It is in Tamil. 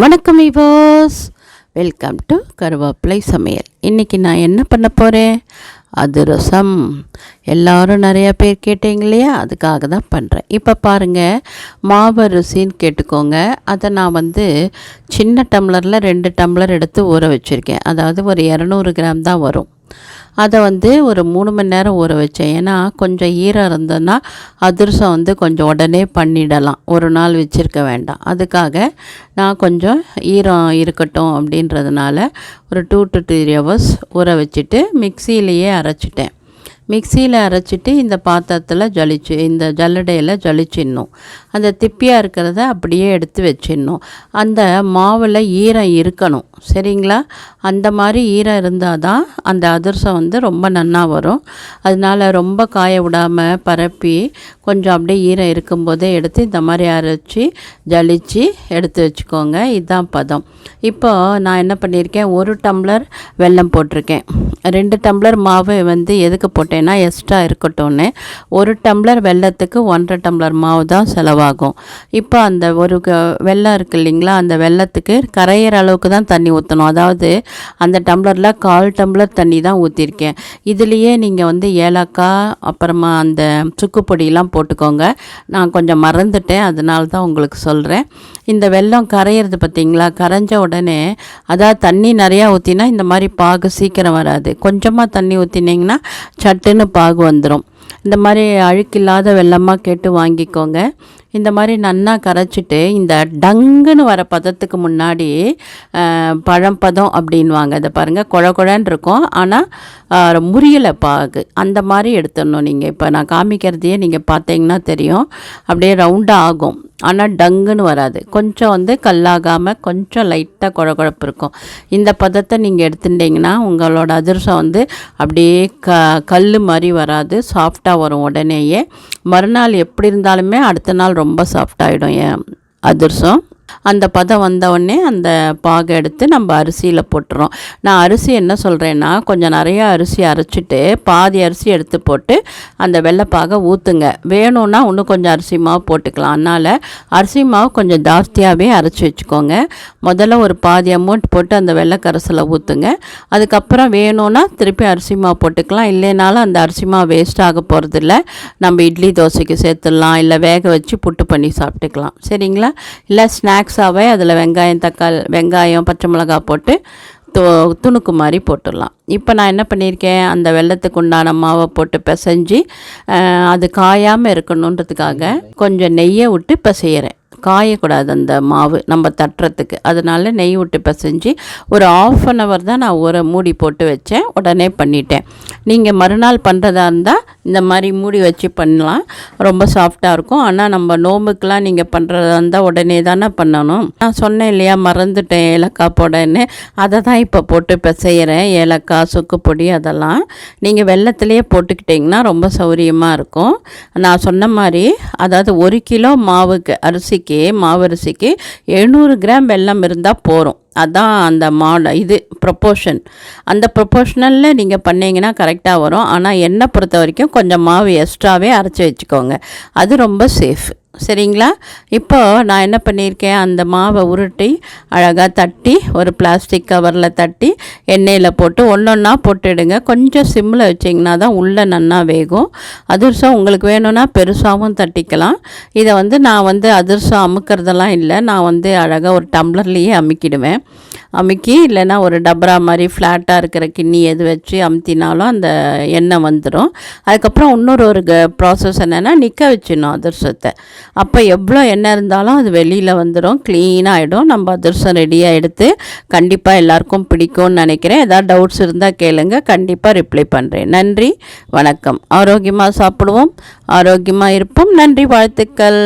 வணக்கம் வீவர்ஸ், வெல்கம் டு கருவேப்பிலை சமையல். இன்றைக்கி நான் என்ன பண்ண போகிறேன்? அதிரசம். எல்லோரும் நிறையா பேர் கேட்டீங்க இல்லையா, அதுக்காக தான் பண்ணுறேன். இப்போ பாருங்கள், மாவு அரிசின்னு கேட்டுக்கோங்க. அதை நான் சின்ன டம்ளரில் 2 டம்ளர் எடுத்து ஊற வச்சுருக்கேன். அதாவது ஒரு 200 கிராம் தான் வரும். அதை ஒரு 3 மணி நேரம் ஊற வச்சேன். ஏன்னா கொஞ்சம் ஈரம் இருந்ததுன்னா அதிரசம் கொஞ்சம் உடனே பண்ணிடலாம், ஒரு நாள் வச்சுருக்க வேண்டாம். அதுக்காக நான் கொஞ்சம் ஈரம் இருக்கட்டும் அப்படின்றதுனால ஒரு 2 to 3 hours ஊற வச்சுட்டு மிக்சியிலையே அரைச்சிட்டேன். மிக்சியில் அரைச்சிட்டு இந்த பாத்திரத்தில் இந்த ஜல்லடையில் ஜலிச்சிடணும். அந்த திப்பியாக இருக்கிறத அப்படியே எடுத்து வச்சிடணும். அந்த மாவில் ஈரம் இருக்கணும், சரிங்களா? அந்த மாதிரி ஈரம் இருந்தால் தான் அந்த அதிரசம் ரொம்ப நன்னா வரும். அதனால் ரொம்ப காய விடாமல் பரப்பி கொஞ்சம் அப்படியே ஈரம் இருக்கும்போதே எடுத்து இந்த மாதிரி அரைச்சி ஜலிச்சு எடுத்து வச்சுக்கோங்க. இதுதான் பதம். இப்போ நான் என்ன பண்ணியிருக்கேன், 1 டம்ளர் வெல்லம் போட்டிருக்கேன். 2 டம்ளர் மாவு எதுக்கு போட்டேன்னா எக்ஸ்ட்ரா இருக்கட்டும்னு. 1 டம்ளர் வெல்லத்துக்கு 1.5 டம்ளர் மாவு தான் செலவாகும். இப்போ அந்த வெல்லம் இருக்குது இல்லைங்களா, அந்த வெல்லத்துக்கு கரையிற அளவுக்கு தான் தண்ணி ஊற்றணும். அதாவது அந்த டம்ளரில் 1/4 டம்ளர் தண்ணி தான் ஊற்றிருக்கேன். இதுலேயே நீங்கள் ஏலக்காய் அப்புறமா அந்த சுக்கு பொடியெலாம் போட்டுக்கோங்க. நான் கொஞ்சம் மறந்துட்டேன், அதனால தான் உங்களுக்கு சொல்கிறேன். இந்த வெல்லம் கரையிறது பார்த்திங்களா, கரைஞ்ச உடனே அதாவது தண்ணி நிறையா ஊற்றினா இந்த மாதிரி பாகு சீக்கிரம் வராது. கொஞ்சமாக தண்ணி ஊற்றினீங்கன்னா சட்டுன்னு பாகு வந்துடும். இந்த மாதிரி அழுக்கில்லாத வெல்லமாக கேட்டு வாங்கிக்கோங்க. இந்த மாதிரி நன்னா கரைச்சிட்டு இந்த டங்குன்னு வர பதத்துக்கு முன்னாடி பழம்பதம் அப்படின்வாங்க. இதை பாருங்கள், குழன்னு இருக்கும், ஆனால் முறியலை பாகு. அந்த மாதிரி எடுத்துடணும். நீங்கள் இப்போ நான் காமிக்கிறதையே நீங்கள் பார்த்தீங்கன்னா தெரியும், அப்படியே ரவுண்டாக ஆகும், ஆனால் டங்குன்னு வராது. கொஞ்சம் கல்லாகாமல் கொஞ்சம் லைட்டாக குழப்பு இருக்கும். இந்த பதத்தை நீங்கள் எடுத்துட்டிங்கன்னா உங்களோட அதிரசம் அப்படியே கல் மாதிரி வராது, சாஃப்டாக வரும் உடனேயே. மறுநாள் எப்படி இருந்தாலுமே அடுத்த நாள் ரொம்ப சாஃப்டாகிடும் என் அதிரசம். அந்த பதம் வந்தவுடனே அந்த பாகை எடுத்து நம்ம அரிசியில் போட்டுறோம். நான் அரிசி என்ன சொல்கிறேன்னா, கொஞ்சம் நிறையா அரிசி அரைச்சிட்டு பாதி அரிசி எடுத்து போட்டு அந்த வெள்ளைப்பாகை ஊற்றுங்க. வேணும்னா இன்னும் கொஞ்சம் அரிசி மாவு போட்டுக்கலாம். அதனால் அரிசி மாவு கொஞ்சம் ஜாஸ்தியாகவே அரைச்சி வச்சுக்கோங்க. முதல்ல ஒரு பாதி அமௌண்ட் போட்டு அந்த வெள்ளைக்கரசில் ஊற்றுங்க. அதுக்கப்புறம் வேணும்னா திருப்பி அரிசி மாவு போட்டுக்கலாம். இல்லைனாலும் அந்த அரிசி மாவு வேஸ்ட் ஆக போகிறதில்ல. நம்ம இட்லி தோசைக்கு சேர்த்துடலாம், இல்லை வேக வச்சு புட்டு பண்ணி சாப்பிட்டுக்கலாம், சரிங்களா? இல்லை ஸ்நாக்ஸாகவே அதில் வெங்காயம் பச்சை மிளகாய் போட்டு துணுக்கு மாதிரி போட்டுடலாம். இப்போ நான் என்ன பண்ணியிருக்கேன், அந்த வெல்லத்துக்கு உண்டான மாவை போட்டு பிசைஞ்சு அது காயாமல் இருக்கணுன்றதுக்காக கொஞ்சம் நெய்யை விட்டு பிசைகிறேன். காயக்கூடாது அந்த மாவு நம்ம தட்டுறதுக்கு, அதனால நெய் விட்டு பிசைஞ்சு ஒரு 1/2 hour தான் நான் ஒரு மூடி போட்டு வச்சேன். உடனே பண்ணிட்டேன். நீங்கள் மறுநாள் பண்ணுறதா இருந்தால் இந்த மாதிரி மூடி வச்சு பண்ணலாம், ரொம்ப சாஃப்டாக இருக்கும். ஆனால் நம்ம நோம்புக்கெலாம் நீங்கள் பண்ணுறதா இருந்தால் உடனே தானே பண்ணணும். நான் சொன்னேன் இல்லையா, மறந்துட்டேன் ஏலக்காய் போடன்னு, அதை தான் இப்போ போட்டு பிசைகிறேன். ஏலக்காய் சுக்கு பொடி அதெல்லாம் நீங்கள் வெல்லத்துலேயே போட்டுக்கிட்டிங்கன்னா ரொம்ப சௌரியமாக இருக்கும். நான் சொன்ன மாதிரி அதாவது 1 கிலோ மாவுக்கு மாவரிசிக்கு 700 கிராம் வெல்லம் இருந்தால் போகிறோம். அதான் அந்த ப்ரொப்போர்ஷன். அந்த ப்ரொப்போர்ஷனலில் நீங்கள் பண்ணிங்கன்னா கரெக்டாக வரும். ஆனால் என்னை பொறுத்த வரைக்கும் கொஞ்சம் மாவு எக்ஸ்ட்ராவே அரைச்சி வச்சுக்கோங்க, அது ரொம்ப சேஃப், சரிங்களா? இப்போ நான் என்ன பண்ணியிருக்கேன், அந்த மாவை உருட்டி அழகாக தட்டி ஒரு பிளாஸ்டிக் கவரில் தட்டி எண்ணெயில் போட்டு ஒன்றொன்னா போட்டுடுங்க. கொஞ்சம் சிம்மில் வச்சிங்கன்னா தான் உள்ளே நன்னா வேகும். அதிரசம் உங்களுக்கு வேணும்னா பெருசாகவும் தட்டிக்கலாம். இதை நான் அதிரசம் அமுக்கிறதெல்லாம் இல்லை, நான் அழகாக ஒரு டம்ளர்லேயே அமுக்கிடுவேன். அமுக்கி இல்லைன்னா ஒரு டப்ரா மாதிரி ஃப்ளாட்டாக இருக்கிற கிண்ணி எது வச்சு அமுத்தினாலும் அந்த எண்ணெய் வந்துடும். அதுக்கப்புறம் இன்னொரு ப்ராசஸ் என்னென்னா, நிற்க வச்சிடணும் அதிரசத்தை. அப்போ எவ்வளோ எண்ணெய் இருந்தாலும் அது வெளியில் வந்துடும், க்ளீனாக ஆகிடும். நம்ம அதிரசம் ரெடியாக எடுத்து கண்டிப்பாக எல்லாருக்கும் பிடிக்கும்னு நினைக்கிறேன். ஏதாவது டவுட்ஸ் இருந்தால் கேளுங்க, கண்டிப்பாக ரிப்ளை பண்ணுறேன். நன்றி, வணக்கம். ஆரோக்கியமாக சாப்பிடுவோம், ஆரோக்கியமாக இருப்போம். நன்றி, வாழ்த்துக்கள்.